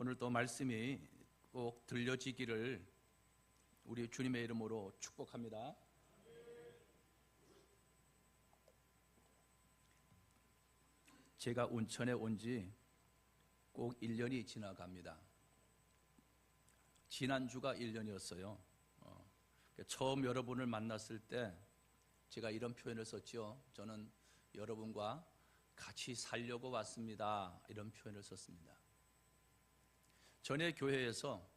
오늘 또 말씀이 꼭 들려지기를 우리 주님의 이름으로 축복합니다. 제가 운천에 온 지 꼭 1년이 지나갑니다. 지난주가 1년이었어요. 처음 여러분을 만났을 때 제가 이런 표현을 썼죠. 저는 여러분과 같이 살려고 왔습니다. 이런 표현을 썼습니다. 전에 교회에서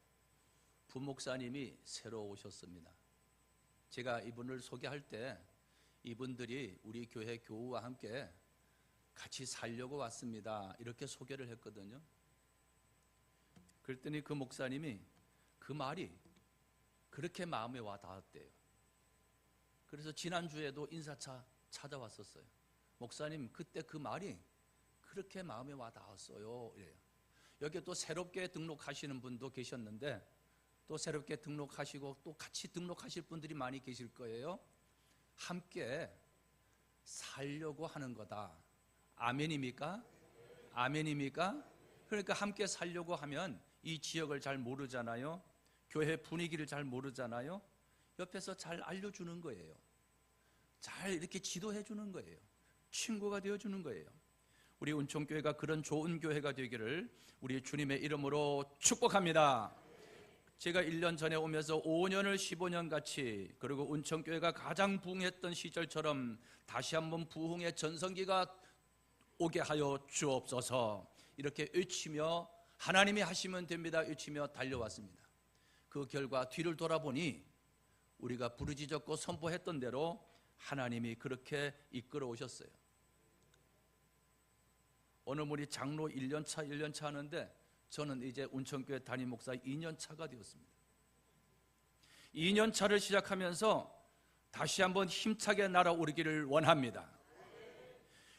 부목사님이 새로 오셨습니다. 제가 이분을 소개할 때 이분들이 우리 교회 교우와 함께 같이 살려고 왔습니다. 이렇게 소개를 했거든요. 그랬더니 그 목사님이 그 말이 그렇게 마음에 와 닿았대요. 그래서 지난주에도 인사차 찾아왔었어요. 목사님, 그때 그 말이 그렇게 마음에 와 닿았어요. 이래요. 여기 또 새롭게 등록하시는 분도 계셨는데 또 새롭게 등록하시고 또 같이 등록하실 분들이 많이 계실 거예요. 함께 살려고 하는 거다. 아멘입니까? 아멘입니까? 그러니까 함께 살려고 하면 이 지역을 잘 모르잖아요. 교회 분위기를 잘 모르잖아요. 옆에서 잘 알려주는 거예요. 잘 이렇게 지도해 주는 거예요. 친구가 되어주는 거예요. 우리 운천교회가 그런 좋은 교회가 되기를 우리 주님의 이름으로 축복합니다. 제가 1년 전에 오면서 5년을 15년 같이, 그리고 운천교회가 가장 부흥했던 시절처럼 다시 한번 부흥의 전성기가 오게 하여 주옵소서. 이렇게 외치며 하나님이 하시면 됩니다 외치며 달려왔습니다. 그 결과 뒤를 돌아보니 우리가 부르짖었고 선포했던 대로 하나님이 그렇게 이끌어 오셨어요. 어느 분이 장로 1년차 하는데 저는 이제 운천교회 담임 목사 2년차가 되었습니다. 2년차를 시작하면서 다시 한번 힘차게 날아오르기를 원합니다.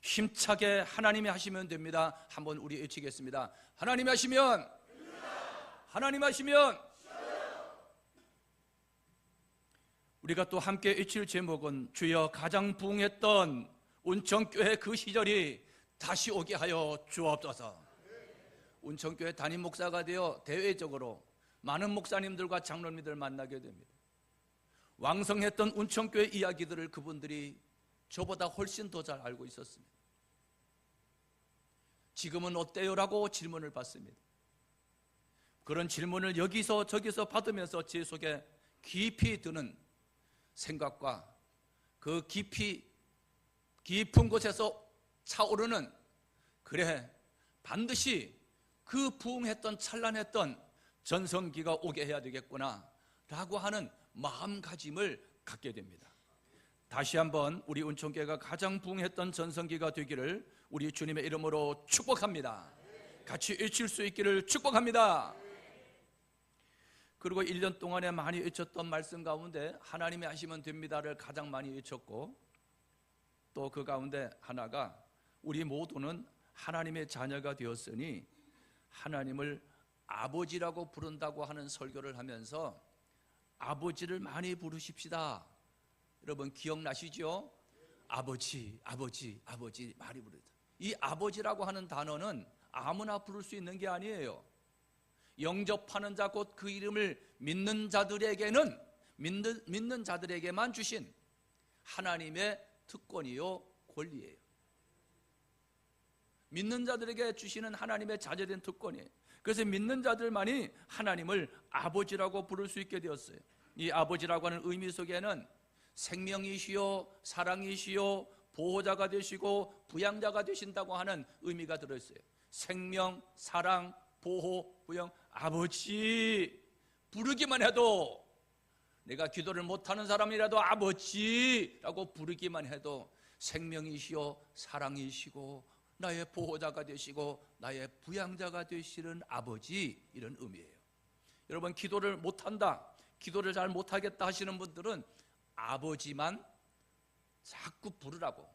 힘차게 하나님이 하시면 됩니다. 한번 우리 외치겠습니다. 하나님이 하시면, 하나님 하시면. 우리가 또 함께 외칠 제목은 주여 가장 부흥했던 운천교회 그 시절이 다시 오게 하여 주옵소서. 운천교회 담임 목사가 되어 대외적으로 많은 목사님들과 장로님들을 만나게 됩니다. 왕성했던 운천교회 이야기들을 그분들이 저보다 훨씬 더 잘 알고 있었습니다. 지금은 어때요? 라고 질문을 받습니다. 그런 질문을 여기서 저기서 받으면서 제 속에 깊이 드는 생각과 그 깊은 곳에서 차오르는, 그래 반드시 그 부흥했던 찬란했던 전성기가 오게 해야 되겠구나 라고 하는 마음가짐을 갖게 됩니다. 다시 한번 우리 운천교회가 가장 부흥했던 전성기가 되기를 우리 주님의 이름으로 축복합니다. 같이 외칠 수 있기를 축복합니다. 그리고 1년 동안에 많이 외쳤던 말씀 가운데 하나님이 하시면 됩니다를 가장 많이 외쳤고, 또 그 가운데 하나가 우리 모두는 하나님의 자녀가 되었으니 하나님을 아버지라고 부른다고 하는 설교를 하면서 아버지를 많이 부르십시다. 여러분 기억나시죠? 아버지, 아버지, 아버지 많이 부르다. 이 아버지라고 하는 단어는 아무나 부를 수 있는 게 아니에요. 영접하는 자 곧 그 이름을 믿는 자들에게는 믿는 자들에게만 주신 하나님의 특권이요 권리예요. 믿는 자들에게 주시는 하나님의 자제된 특권이에요. 그래서 믿는 자들만이 하나님을 아버지라고 부를 수 있게 되었어요. 이 아버지라고 하는 의미 속에는 생명이시요 사랑이시요 보호자가 되시고 부양자가 되신다고 하는 의미가 들어있어요. 생명, 사랑, 보호, 부양, 아버지 부르기만 해도, 내가 기도를 못하는 사람이라도 아버지라고 부르기만 해도 생명이시요 사랑이시고 나의 보호자가 되시고 나의 부양자가 되시는 아버지, 이런 의미예요. 여러분 기도를 못한다, 기도를 잘 못하겠다 하시는 분들은 아버지만 자꾸 부르라고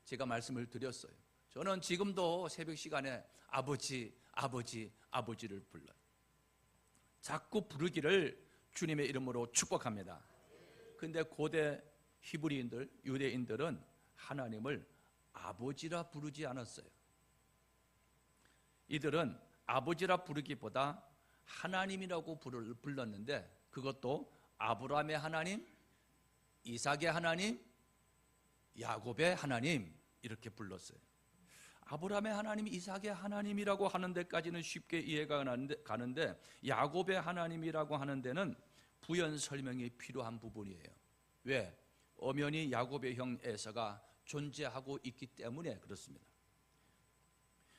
제가 말씀을 드렸어요. 저는 지금도 새벽 시간에 아버지, 아버지, 아버지를 불러요. 자꾸 부르기를 주님의 이름으로 축복합니다. 근데 고대 히브리인들, 유대인들은 하나님을 아버지라 부르지 않았어요. 이들은 아버지라 부르기보다 하나님이라고 불렀는데, 그것도 아브라함의 하나님, 이삭의 하나님, 야곱의 하나님 이렇게 불렀어요. 아브라함의 하나님, 이삭의 하나님이라고 하는 데까지는 쉽게 이해가 가는데 야곱의 하나님이라고 하는 데는 부연 설명이 필요한 부분이에요. 왜? 엄연히 야곱의 형 에서가 존재하고 있기 때문에 그렇습니다.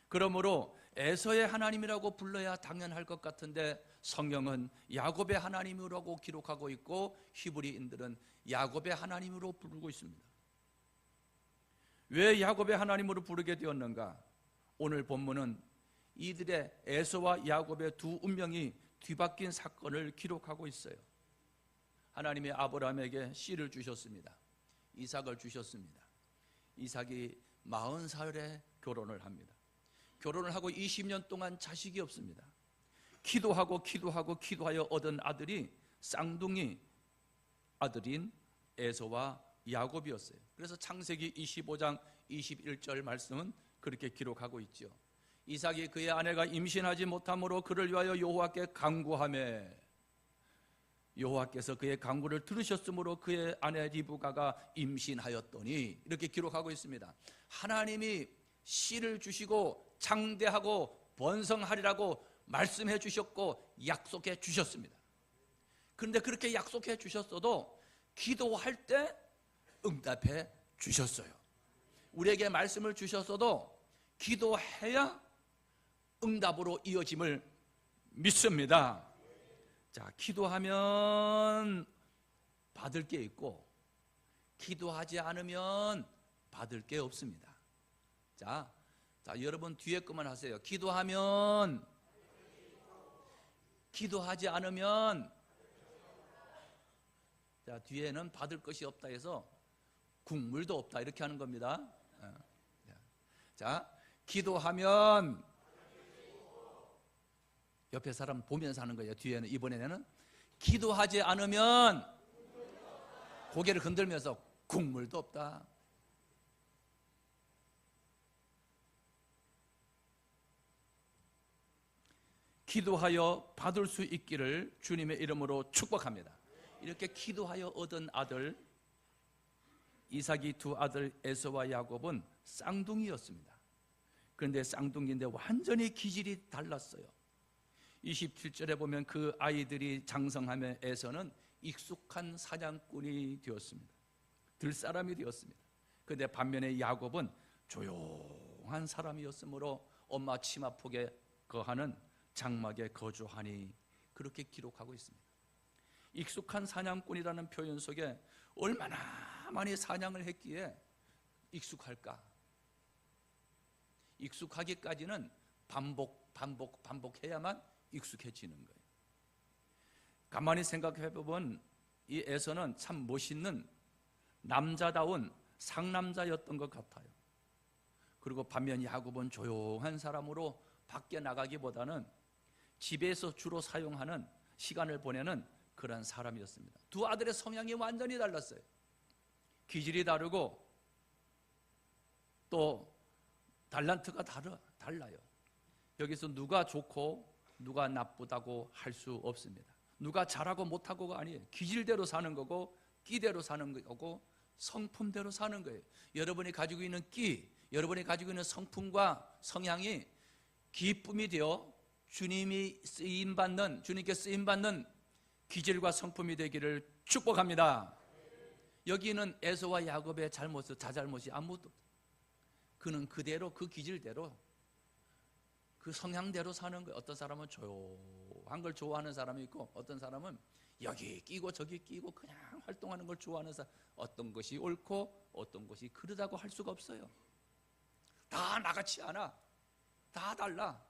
그러므로 에서의 하나님이라고 불러야 당연할 것 같은데 성경은 야곱의 하나님이라고 기록하고 있고 히브리인들은 야곱의 하나님으로 부르고 있습니다. 왜 야곱의 하나님으로 부르게 되었는가? 오늘 본문은 이들의 에서와 야곱의 두 운명이 뒤바뀐 사건을 기록하고 있어요. 하나님이 아브라함에게 씨를 주셨습니다. 이삭을 주셨습니다. 이삭이 40살에 결혼을 합니다. 결혼을 하고 20년 동안 자식이 없습니다. 기도하여 얻은 아들이 쌍둥이 아들인 에서와 야곱이었어요. 그래서 창세기 25장 21절 말씀은 그렇게 기록하고 있죠. 이삭이 그의 아내가 임신하지 못함으로 그를 위하여 여호와께 간구하매 여호와께서 그의 간구를 들으셨으므로 그의 아내 리브가가 임신하였더니 이렇게 기록하고 있습니다. 하나님이 씨를 주시고 장대하고 번성하리라고 말씀해 주셨고 약속해 주셨습니다. 그런데 그렇게 약속해 주셨어도 기도할 때 응답해 주셨어요. 우리에게 말씀을 주셨어도 기도해야 응답으로 이어짐을 믿습니다. 자, 기도하면 받을 게 있고 기도하지 않으면 받을 게 없습니다. 자, 여러분 뒤에 것만 하세요. 기도하지 않으면, 자, 뒤에는 받을 것이 없다 해서 국물도 없다 이렇게 하는 겁니다. 자, 기도하면 옆에 사람 보면서 하는 거예요. 뒤에는 이번에는 기도하지 않으면 고개를 흔들면서 국물도 없다. 기도하여 받을 수 있기를 주님의 이름으로 축복합니다. 이렇게 기도하여 얻은 아들 이삭이 두 아들 에서와 야곱은 쌍둥이였습니다. 그런데 쌍둥이인데 완전히 기질이 달랐어요. 27절에 보면 그 아이들이 장성하며 에서는 익숙한 사냥꾼이 되었습니다. 들사람이 되었습니다. 그런데 반면에 야곱은 조용한 사람이었으므로 엄마 치마폭에 거하는 장막에 거주하니 그렇게 기록하고 있습니다. 익숙한 사냥꾼이라는 표현 속에 얼마나 많이 사냥을 했기에 익숙할까? 익숙하기까지는 반복해야만 익숙해지는 거예요. 가만히 생각해 보면 이 에서는 참 멋있는 남자다운 상남자였던 것 같아요. 그리고 반면 야곱은 조용한 사람으로 밖에 나가기보다는 집에서 주로 사용하는 시간을 보내는 그런 사람이었습니다. 두 아들의 성향이 완전히 달랐어요. 기질이 다르고 또 달란트가 달라요. 여기서 누가 좋고 누가 나쁘다고 할 수 없습니다. 누가 잘하고 못하고가 아니에요. 기질대로 사는 거고 끼대로 사는 거고 성품대로 사는 거예요. 여러분이 가지고 있는 끼, 여러분이 가지고 있는 성품과 성향이 기쁨이 되어 주님께 쓰임받는 기질과 성품이 되기를 축복합니다. 여기는 에서와 야곱의 자잘못이 아무것도 없어요. 그는 그대로 그 기질대로 그 성향대로 사는 거예요. 어떤 사람은 조용한 걸 좋아하는 사람이 있고 어떤 사람은 여기 끼고 저기 끼고 그냥 활동하는 걸 좋아하는 사람. 어떤 것이 옳고 어떤 것이 그르다고 할 수가 없어요. 다 나같이 않아. 다 달라.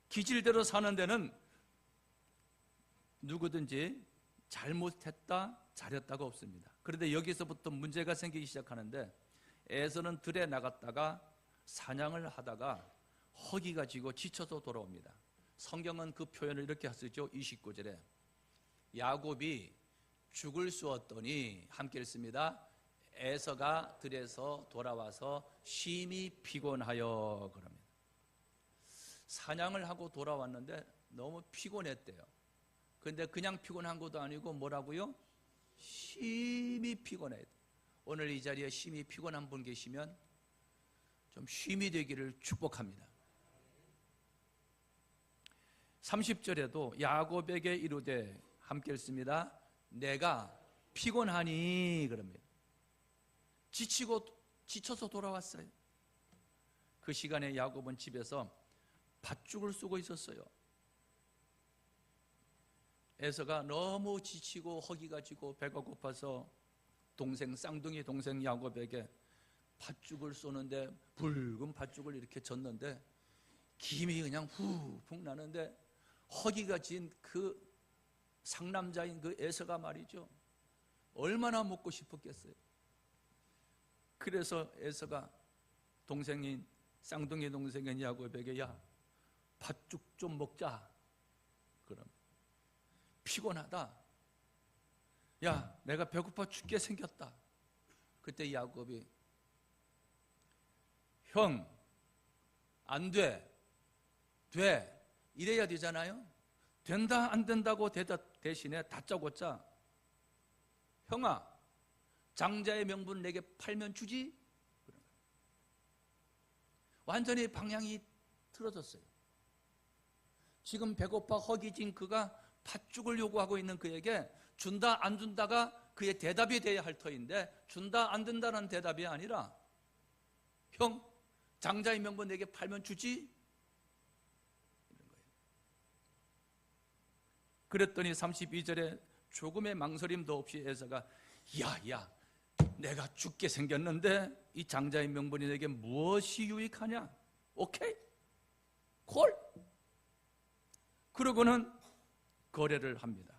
기질대로 사는 데는 누구든지 잘못했다 잘했다가 없습니다. 그런데 여기서부터 문제가 생기기 시작하는데 에서는 들에 나갔다가 사냥을 하다가 허기가 지고 지쳐서 돌아옵니다. 성경은 그 표현을 이렇게 쓰죠. 29절에 야곱이 죽을 쑤었더니 함께 읽습니다. 에서가 들에서 돌아와서 심히 피곤하여 그럽니다. 사냥을 하고 돌아왔는데 너무 피곤했대요. 근데 그냥 피곤한 것도 아니고 뭐라고요? 심히 피곤해요. 오늘 이 자리에 심히 피곤한 분 계시면 좀 쉼이 되기를 축복합니다. 30절에도 야곱에게 이르되, 함께 읽습니다. 내가 피곤하니, 그럽니다. 지쳐서 돌아왔어요. 그 시간에 야곱은 집에서 밧줄을 쓰고 있었어요. 에서가 너무 지치고 허기가 지고 배가 고파서 쌍둥이 동생 야곱에게 밧줄을 쏘는데, 붉은 밧줄을 이렇게 졌는데 김이 그냥 후훅 나는데, 허기가 진 그 상남자인 그 에서가 말이죠, 얼마나 먹고 싶었겠어요. 그래서 에서가 쌍둥이 동생인 야곱에게, 야, 팥죽 좀 먹자. 그럼 피곤하다. 야, 내가 배고파 죽게 생겼다. 그때 야곱이, 형, 안 돼. 돼. 이래야 되잖아요. 된다 안 된다고 대신에 다짜고짜, 형아, 장자의 명분 내게 팔면 주지? 완전히 방향이 틀어졌어요. 지금 배고파 허기진 그가 팥죽을 요구하고 있는 그에게 준다 안 준다가 그의 대답이 돼야 할 터인데, 준다 안 준다는 대답이 아니라, 형, 장자의 명분 내게 팔면 주지? 이런 거예요. 그랬더니 32절에 조금의 망설임도 없이 에서가, 야, 내가 죽게 생겼는데 이 장자의 명분이 내게 무엇이 유익하냐? 오케이? 콜? 그러고는 거래를 합니다.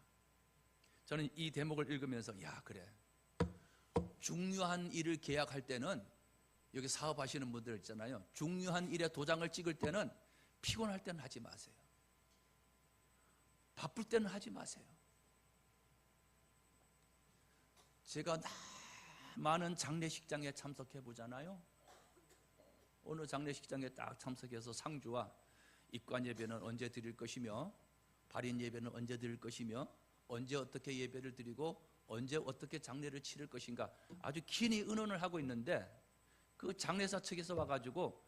저는 이 대목을 읽으면서, 야, 그래, 중요한 일을 계약할 때는, 여기 사업하시는 분들 있잖아요, 중요한 일에 도장을 찍을 때는 피곤할 때는 하지 마세요. 바쁠 때는 하지 마세요. 제가 많은 장례식장에 참석해 보잖아요. 어느 장례식장에 딱 참석해서 상주와 입관 예배는 언제 드릴 것이며, 발인 예배는 언제 드릴 것이며, 언제 어떻게 예배를 드리고 언제 어떻게 장례를 치를 것인가, 아주 긴히 의논을 하고 있는데, 그 장례사 측에서 와가지고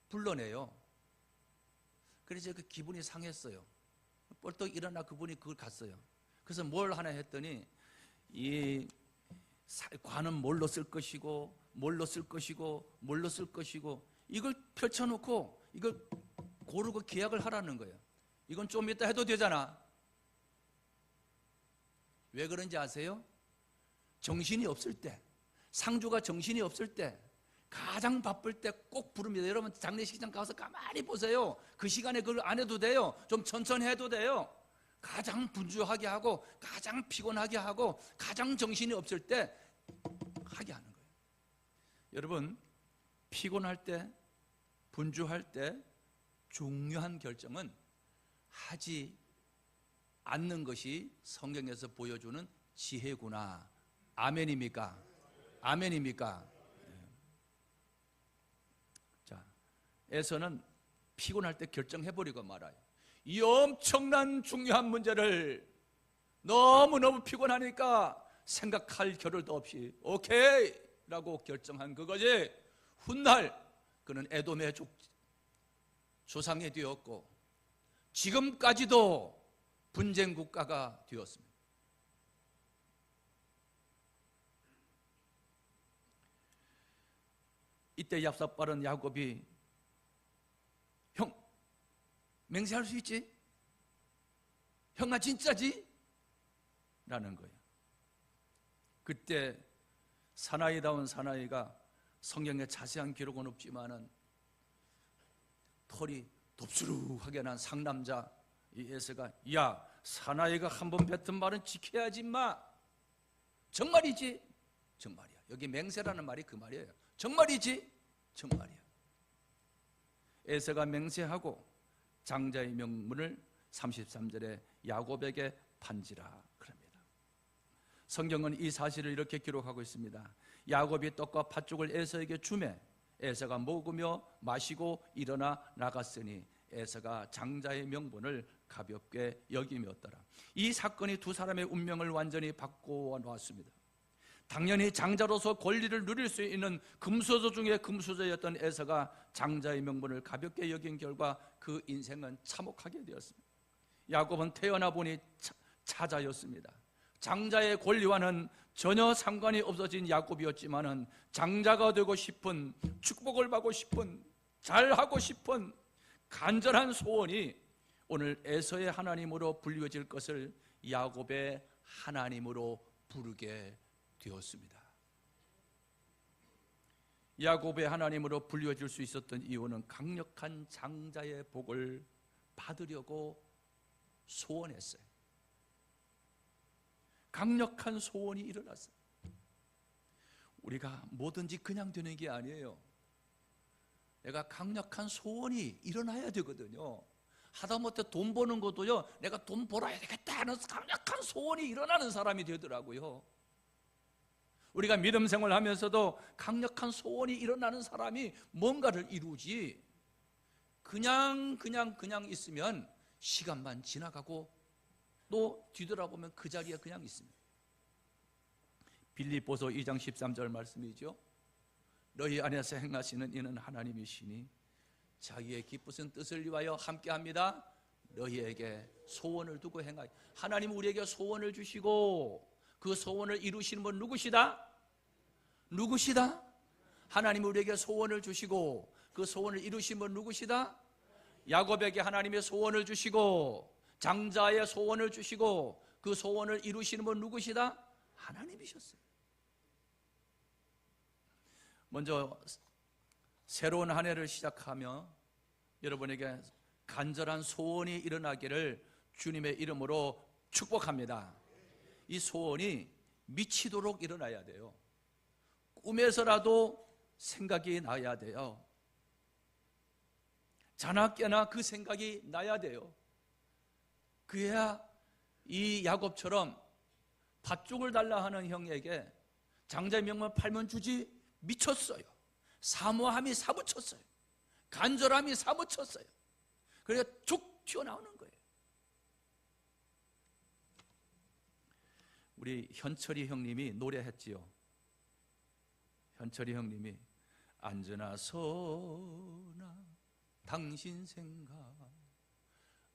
불러내요. 그래서 그 기분이 상했어요. 벌떡 일어나 그분이 그걸 갔어요. 그래서 뭘 하나 했더니, 이 관은 뭘로 쓸 것이고 뭘로 쓸 것이고 뭘로 쓸 것이고, 이걸 펼쳐놓고 이걸 고르고 계약을 하라는 거예요. 이건 좀 이따 해도 되잖아. 왜 그런지 아세요? 정신이 없을 때, 상주가 정신이 없을 때, 가장 바쁠 때 꼭 부릅니다. 여러분 장례식장 가서 가만히 보세요. 그 시간에 그걸 안 해도 돼요. 좀 천천히 해도 돼요. 가장 분주하게 하고 가장 피곤하게 하고 가장 정신이 없을 때 하게 하는 거예요. 여러분, 피곤할 때, 분주할 때 중요한 결정은 하지 않는 것이 성경에서 보여주는 지혜구나. 아멘입니까? 아멘입니까? 자, 에서는 피곤할 때 결정해버리고 말아요. 이 엄청난 중요한 문제를 너무너무 피곤하니까 생각할 겨를도 없이 오케이 라고 결정한 그거지. 훗날 그는 에돔의 조상이 되었고 지금까지도 분쟁 국가가 되었습니다. 이때 얍삽바른 야곱이, 형, 맹세할 수 있지? 형아 진짜지? 라는 거예요. 그때 사나이다운 사나이가, 성경에 자세한 기록은 없지만은 털이 덥수룩하게 난 상남자 이 에서가, 야, 사나이가 한번 뱉은 말은 지켜야지 마. 정말이지? 정말이야. 여기 맹세라는 말이 그 말이에요. 정말이지? 정말이야. 에서가 맹세하고 장자의 명분을 33절에 야곱에게 판지라 그럽니다. 성경은 이 사실을 이렇게 기록하고 있습니다. 야곱이 떡과 팥죽을 에서에게 주매 에서가 먹으며 마시고 일어나 나갔으니 에서가 장자의 명분을 가볍게 여김이었더라. 이 사건이 두 사람의 운명을 완전히 바꿔 놓았습니다. 당연히 장자로서 권리를 누릴 수 있는 금수저 중에 금수저였던 에서가 장자의 명분을 가볍게 여긴 결과 그 인생은 참혹하게 되었습니다. 야곱은 태어나 보니 차자였습니다. 장자의 권리와는 전혀 상관이 없어진 야곱이었지만은 장자가 되고 싶은, 축복을 받고 싶은, 잘하고 싶은 간절한 소원이 오늘 에서의 하나님으로 불려질 것을 야곱의 하나님으로 부르게 되었습니다. 야곱의 하나님으로 불려질 수 있었던 이유는 강력한 장자의 복을 받으려고 소원했어요. 강력한 소원이 일어났어요. 우리가 뭐든지 그냥 되는 게 아니에요. 내가 강력한 소원이 일어나야 되거든요. 하다못해 돈 버는 것도요, 내가 돈 벌어야 되겠다 하는 강력한 소원이 일어나는 사람이 되더라고요. 우리가 믿음 생활하면서도 강력한 소원이 일어나는 사람이 뭔가를 이루지, 그냥 있으면 시간만 지나가고 또 뒤돌아보면 그 자리에 그냥 있습니다. 빌립보서 2장 13절 말씀이죠. 너희 안에서 행하시는 이는 하나님이시니 자기의 기쁘신 뜻을 위하여 함께합니다. 너희에게 소원을 두고 행하여. 하나님은 우리에게 소원을 주시고 그 소원을 이루시는 분 누구시다? 누구시다? 하나님은 우리에게 소원을 주시고 그 소원을 이루시는 분 누구시다? 야곱에게 하나님의 소원을 주시고 장자의 소원을 주시고 그 소원을 이루시는 분 누구시다? 하나님이셨어요. 먼저 새로운 한 해를 시작하며 여러분에게 간절한 소원이 일어나기를 주님의 이름으로 축복합니다. 이 소원이 미치도록 일어나야 돼요. 꿈에서라도 생각이 나야 돼요. 자나깨나 그 생각이 나야 돼요. 그래야 이 야곱처럼 밭죽을 달라 하는 형에게 장자의 명만 팔면 주지 미쳤어요. 사모함이 사무쳤어요. 간절함이 사무쳤어요. 그래서 쭉 튀어나오는 거예요. 우리 현철이 형님이 노래했지요. 현철이 형님이 앉으나 서나 당신 생각,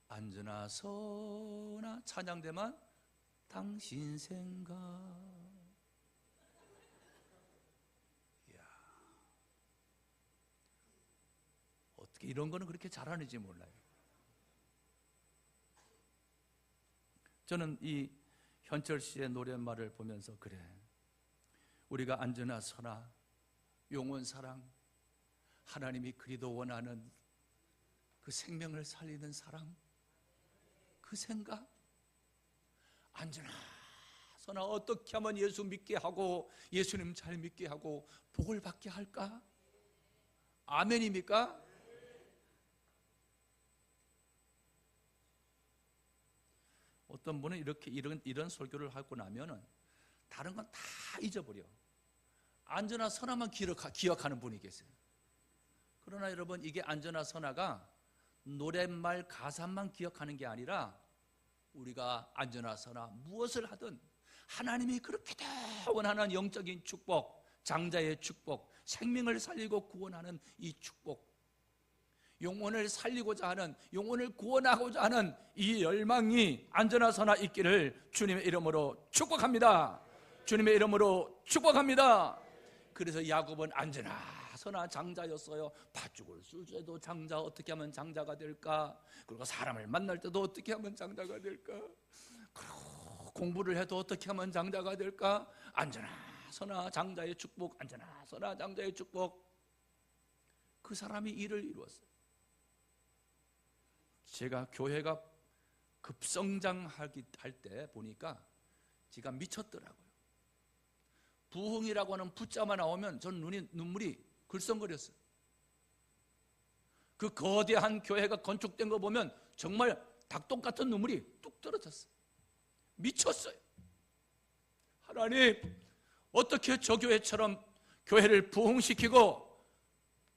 앉으나 서나 찬양대만 당신 생각. 이야, 어떻게 이런 거는 그렇게 잘하는지 몰라요. 저는 이 현철 씨의 노랫말을 보면서 그래, 우리가 앉으나 서나 영원 사랑, 하나님이 그리도 원하는 그 생명을 살리는 사랑, 그 생각, 앉으나 서나 어떻게 하면 예수 믿게 하고 예수님 잘 믿게 하고 복을 받게 할까? 아멘입니까? 어떤 분은 이런 설교를 하고 나면은 다른 건 다 잊어버려. 앉으나 서나만 기억하는 분이 계세요. 그러나 여러분, 이게 앉으나 서나가 노랫말 가사만 기억하는 게 아니라 우리가 앉으나 서나 무엇을 하든 하나님이 그렇게 원하는 영적인 축복, 장자의 축복, 생명을 살리고 구원하는 이 축복, 영혼을 살리고자 하는, 영혼을 구원하고자 하는 이 열망이 앉으나 서나 있기를 주님의 이름으로 축복합니다. 주님의 이름으로 축복합니다. 그래서 야곱은 앉으나 서나 장자였어요. 팥죽을 쓸 때도 장자, 어떻게 하면 장자가 될까? 그리고 사람을 만날 때도 어떻게 하면 장자가 될까? 그리고 공부를 해도 어떻게 하면 장자가 될까? 앉으나 서나 장자의 축복, 앉으나 서나 장자의 축복. 그 사람이 일을 이루었어요. 제가 교회가 급성장할 때 보니까 제가 미쳤더라고요. 부흥이라고 하는 붙자만 나오면 전 눈물이 글썽거렸어요. 그 거대한 교회가 건축된 거 보면 정말 닭똥 같은 눈물이 뚝 떨어졌어요. 미쳤어요. 하나님, 어떻게 저 교회처럼 교회를 부흥시키고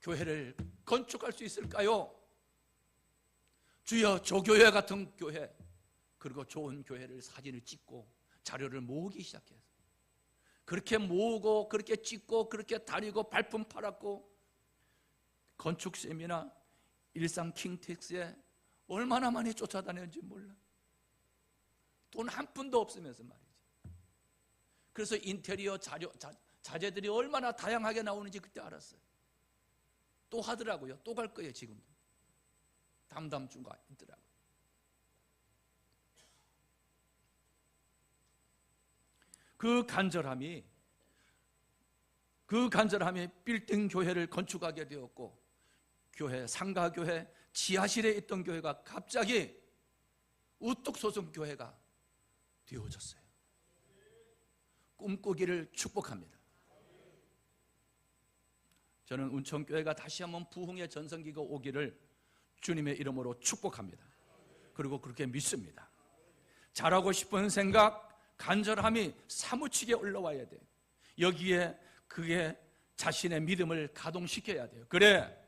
교회를 건축할 수 있을까요? 주여 조교회 같은 교회, 그리고 좋은 교회를 사진을 찍고 자료를 모으기 시작해서 그렇게 모으고 그렇게 찍고 그렇게 다니고 발품 팔았고 건축 세미나 일상 킹텍스에 얼마나 많이 쫓아다녔는지 몰라. 돈 한 푼도 없으면서 말이지. 그래서 인테리어 자재들이 얼마나 다양하게 나오는지 그때 알았어요. 또 하더라고요. 또 갈 거예요. 지금도 다음 주가 있더라고요. 그 간절함이 빌딩 교회를 건축하게 되었고, 교회, 상가교회, 지하실에 있던 교회가 갑자기 우뚝 솟은 교회가 되어졌어요. 꿈꾸기를 축복합니다. 저는 운천교회가 다시 한번 부흥의 전성기가 오기를 주님의 이름으로 축복합니다. 그리고 그렇게 믿습니다. 잘하고 싶은 생각, 간절함이 사무치게 올라와야 돼요. 여기에 그게 자신의 믿음을 가동시켜야 돼요. 그래,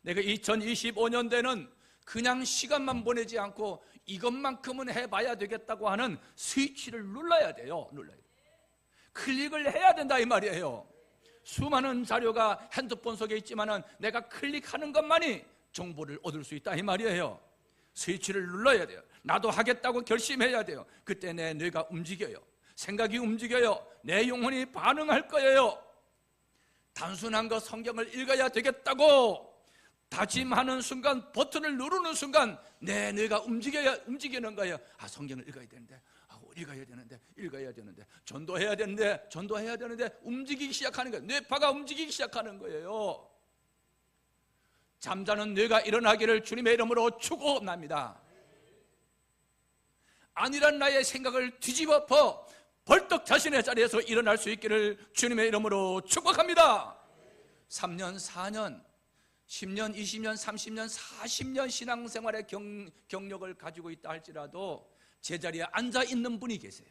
내가 2025년대는 그냥 시간만 보내지 않고 이것만큼은 해봐야 되겠다고 하는 스위치를 눌러야 돼요. 클릭을 해야 된다 이 말이에요. 수많은 자료가 핸드폰 속에 있지만은 내가 클릭하는 것만이 정보를 얻을 수 있다 이 말이에요. 스위치를 눌러야 돼요. 나도 하겠다고 결심해야 돼요. 그때 내 뇌가 움직여요. 생각이 움직여요. 내 영혼이 반응할 거예요. 단순한 거 성경을 읽어야 되겠다고 다짐하는 순간, 버튼을 누르는 순간 내 뇌가 움직이는 거예요. 성경을 읽어야 되는데, 읽어야 되는데, 전도해야 되는데 움직이기 시작하는 거예요. 뇌파가 움직이기 시작하는 거예요. 잠자는 뇌가 일어나기를 주님의 이름으로 축원합니다. 아니란 나의 생각을 뒤집어 벌떡 자신의 자리에서 일어날 수 있기를 주님의 이름으로 축복합니다. 3년, 4년, 10년, 20년, 30년, 40년 신앙생활의 경력을 가지고 있다 할지라도 제자리에 앉아있는 분이 계세요.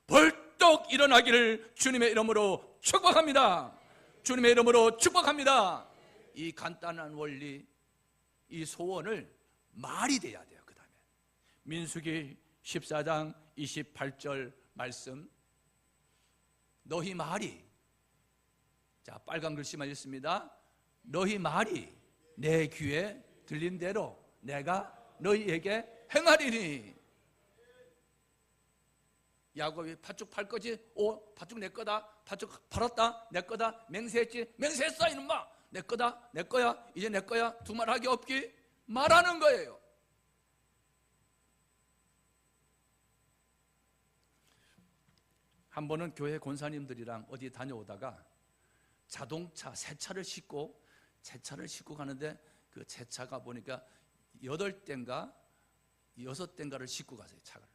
벌떡 일어나기를 주님의 이름으로 축복합니다. 주님의 이름으로 축복합니다. 이 간단한 원리, 이 소원을 말이 돼야 돼요. 그 다음에 민수기 14장 28절 말씀, 너희 말이, 자 빨간 글씨만 있습니다. 너희 말이 내 귀에 들린 대로 내가 너희에게 행하리니. 야곱이 팥죽 팔 거지? 팥죽 내 거다. 팥죽 팔았다. 내 거다. 맹세했지? 맹세했어 이놈아. 내 거다. 내 거야. 이제 내 거야. 두말하기 없기 말하는 거예요. 한 번은 교회 권사님들이랑 어디 다녀오다가 자동차 새 차를 싣고 가는데 그 새 차가 보니까 8대인가 6대인가를 싣고 가세요. 차를.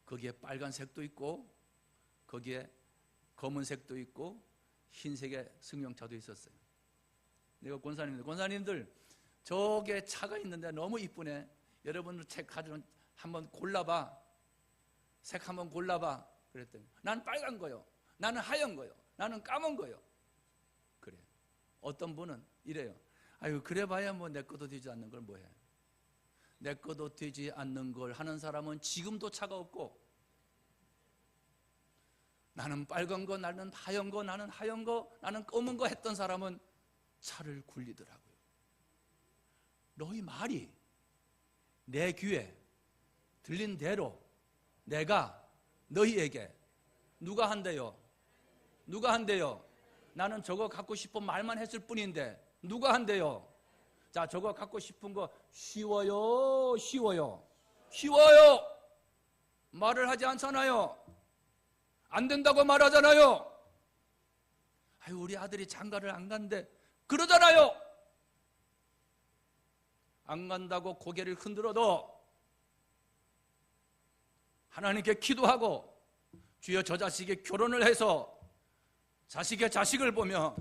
거기에 빨간색도 있고 거기에 검은색도 있고 흰색의 승용차도 있었어요. 내가 권사님들 저게 차가 있는데 너무 이쁘네. 여러분들 책 가지고 한번 골라봐. 색 한번 골라봐. 그랬더니 나는 빨간 거요, 나는 하얀 거요, 나는 까만 거요. 그래. 어떤 분은 이래요. 아유 그래봐야 뭐 내 것도 되지 않는 걸 뭐해. 내 것도 되지 않는 걸 하는 사람은 지금도 차가 없고, 나는 빨간 거, 나는 하얀 거, 나는 하얀 거, 나는 검은 거 했던 사람은 차를 굴리더라고요. 너희 말이 내 귀에 들린 대로 내가 너희에게, 누가 한대요? 나는 저거 갖고 싶은 말만 했을 뿐인데 누가 한대요? 자, 저거 갖고 싶은 거 쉬워요? 말을 하지 않잖아요. 안 된다고 말하잖아요. 아유 우리 아들이 장가를 안 간대 그러잖아요. 안 간다고 고개를 흔들어도 하나님께 기도하고, 주여 저 자식이 결혼을 해서 자식의 자식을 보며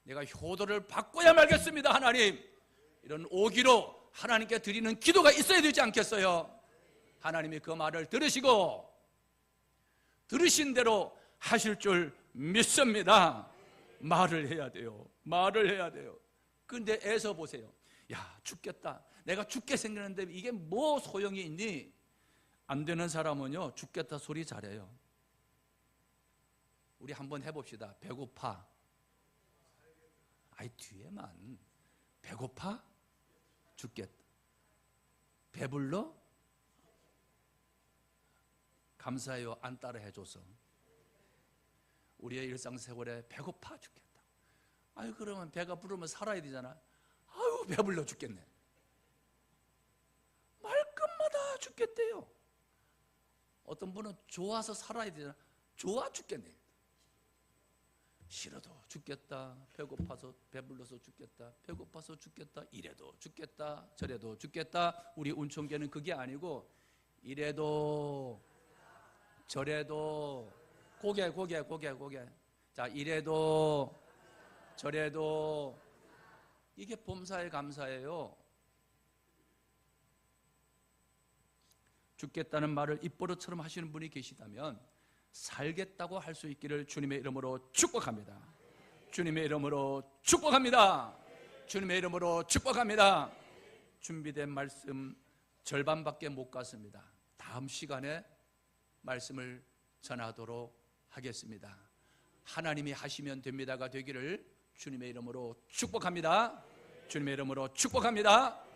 내가 효도를 바꿔야 말겠습니다 하나님, 이런 오기로 하나님께 드리는 기도가 있어야 되지 않겠어요? 하나님이 그 말을 들으시고 들으신 대로 하실 줄 믿습니다. 말을 해야 돼요. 말을 해야 돼요. 근데 애서 보세요. 야, 죽겠다. 내가 죽게 생겼는데 이게 뭐 소용이 있니? 안 되는 사람은요, 죽겠다 소리 잘해요. 우리 한번 해봅시다. 배고파. 아이, 뒤에만. 배고파? 죽겠다. 배불러? 감사해요. 안 따라 해줘서. 우리의 일상생활에 배고파 죽겠다. 아유, 그러면 배가 부르면 살아야 되잖아. 아유, 배불러 죽겠네. 말끝마다 죽겠대요. 어떤 분은 좋아서 살아야 되잖아. 좋아 죽겠네. 싫어도 죽겠다. 배고파서 배불러서 죽겠다. 배고파서 죽겠다. 이래도 죽겠다. 저래도 죽겠다. 우리 운총계는 그게 아니고 이래도 저래도 고개. 자, 이래도 저래도. 이게 범사에 감사예요. 죽겠다는 말을 입버릇처럼 하시는 분이 계시다면 살겠다고 할 수 있기를 주님의 이름으로 축복합니다. 주님의 이름으로 축복합니다. 주님의 이름으로 축복합니다. 준비된 말씀 절반밖에 못 갔습니다. 다음 시간에 말씀을 전하도록 하겠습니다. 하나님이 하시면 됩니다가 되기를 주님의 이름으로 축복합니다. 주님의 이름으로 축복합니다.